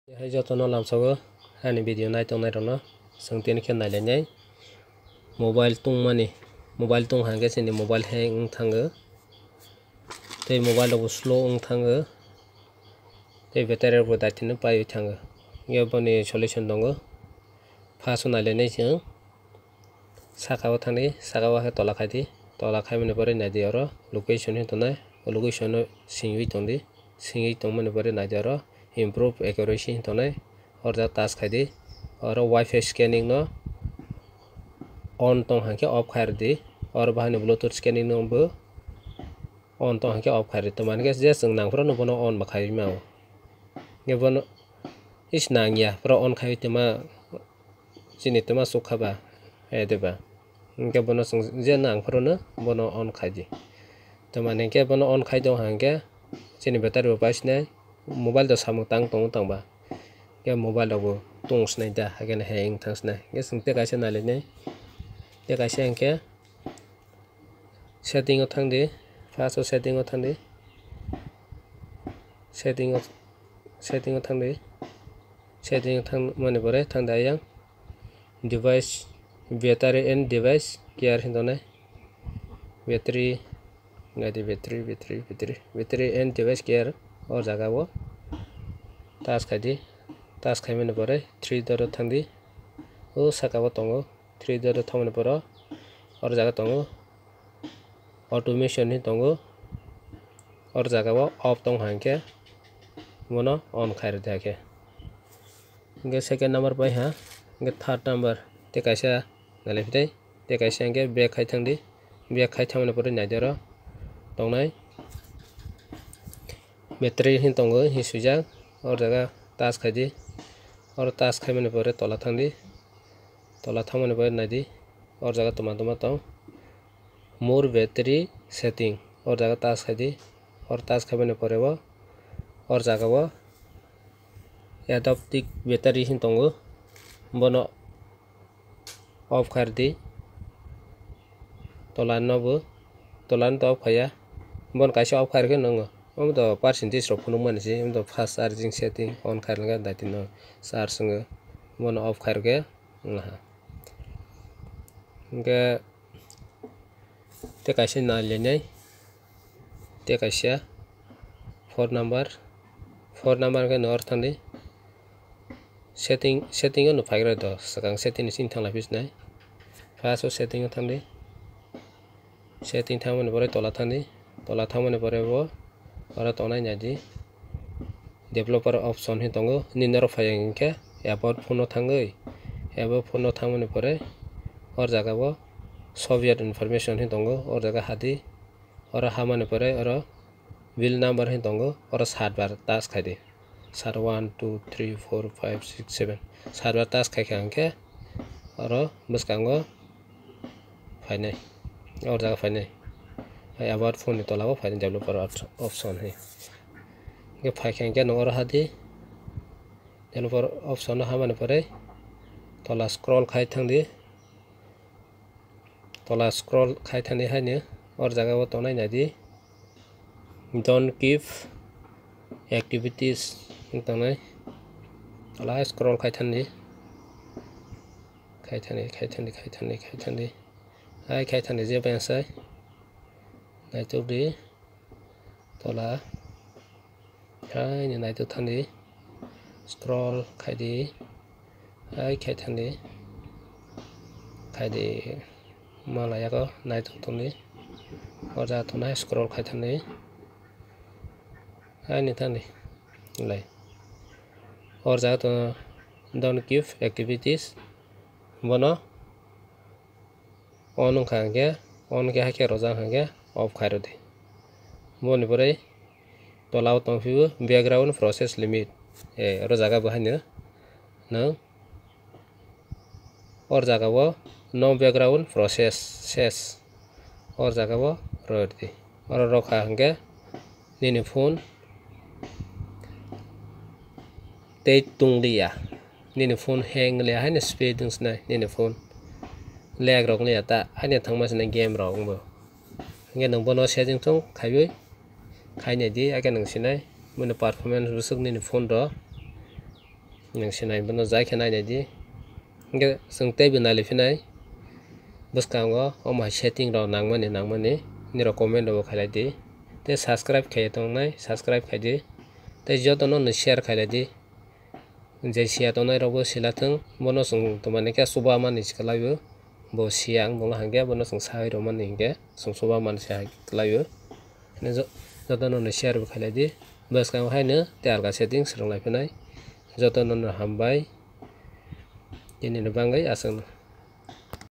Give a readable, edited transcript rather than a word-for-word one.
Hai jotono lamsago hani video naitongnairokno songtini khe nailainai mobile tung hangke chini mobile hang wngthango tei mobile rok bo slow wngthango tei battery rok bo daiti no paioi thango boni solution tongo first o nailainai chwng saka o thangni saka o khe tola khaidi tola khaimani pore naidi oro location hintonai location no singui tongdi singui tongmani pore naidi oro improve accuracy hintonai orja touch khaidi oro wifi scanning no on tong hangke off khairdi oro bahai bluetooth scanning no bo on tong hangke off khairdi tomanikhe just chwng nangphuru bono on bo khaioi mao bono is nangya pura on khaioi tongma chini tongma chukha ba ediba hingke bono chwng je nangphuru no bono on khaidi tomanikhe bono on khaidon hangke chini battery bo paisnai mobile do samung tang tongo tangba mobile rok bo tung swnai da haikhe hang wngthang snai chwng tei kaisa nailainai tei kaisa hingke setting o thangdi first o setting o thangdi setting o thangmani pore thangdi ayang device battery and device care hintonai battery and device care o jaga o touch khaidi touch khaimani pore 3 dot o thangdi o saka o tongo 3 dot o thangmani pore oro jaga tongo automation hin tongo oro jaga o off tong hangke bono on khairdi haikhe hingke second number paiha hingke third number tei kaisa nailaiphatai tei kaisa hingke back khai thangdi back khai thangmani pore naidi oro tongnai battery hin tongo hin suijak oro jaga touch khaidi oro touch khaimani pore tola thangdi tola thangmani pore naidi oro jaga toma tong more battery setting oro jaga touch khaidi oro touch khaimani pore o oro jaga o adaptive battery hin tongo bono off khairdi tolani no to off khaya bono kaisa off khairkhe nongo omoto percentage rok phunukmani se omoto fast charging setting on khairlankhe daiti no charge ongo bono off khairokhe wngha hingke tei kaisa nailainai tei kaisa 4 number hingke no oro thangdi setting o no phaikrai do swkang setting ni sini thanglai snai first o setting o thangdi setting thangmani pore tola thangdi tola thangmani pore bo oro tongnai naidi developer option hin tongo nini oro phai hingkhe about phone o thangoi about phone o thangmani pore oro jaga o software information hin tongo oro jaga hadi oro hamani pore oro bill number hin tongo oro 7 bar touch khaidi 1 2 3 4 5 6 7 7 bar touch khaikha hingkhe oro bwskango phainai oro jaga phainai about phone ni tola o phainai developer option hingke phaikha hingke no oro hadi developer option o hamani pore tola scroll khai thangdi tola scroll khai thangdi haino oro jaga o tongnai naidi don't keep activities tongnai tola scroll khai thangdi jeba yangsai naitokdi tola haino naitok thangdi scroll khaidi khaidi mala yago naitok tongdi oro jaga tongnai scroll khai thangdi haino thangdi oro jaga tongo don't keep activities bono on wngkha hingkhe on khe haikhe rojak hingkhe off khairodi boni pore tola o tongphio background process limit oro jaga bo haino no oro jaga o no background process ses oro jaga o roirdi oro rokha hingkhe nini phone tei tungliya nini phone hang ongliya haino speed wngsnai nini phone lag rok ongliya ta haino thangma swnai game rok wngbo hingke nong bono setting tong khaioi 开年的，俺个能现在，我那 performance 不是你的phone的。nang sinai bono jai khe nainai di hingke song teibo nailaifenai bwskango oma setting rok nangmani nirok comment rok bo khailai di tei subscribe khaiya tongnai subscribe khai di tei joto no ni share khailai di je siya tongnai rok bo silathung bono chong tongmani khe chubamani kwlai o bo siya wngtongla hingke bono chong sabai romani hingke chong chubamani kwlai o joto no ni share bo khailai di bwskango haino tei alga setting swrung laifenai joto no hambai tini ni bagui asuk.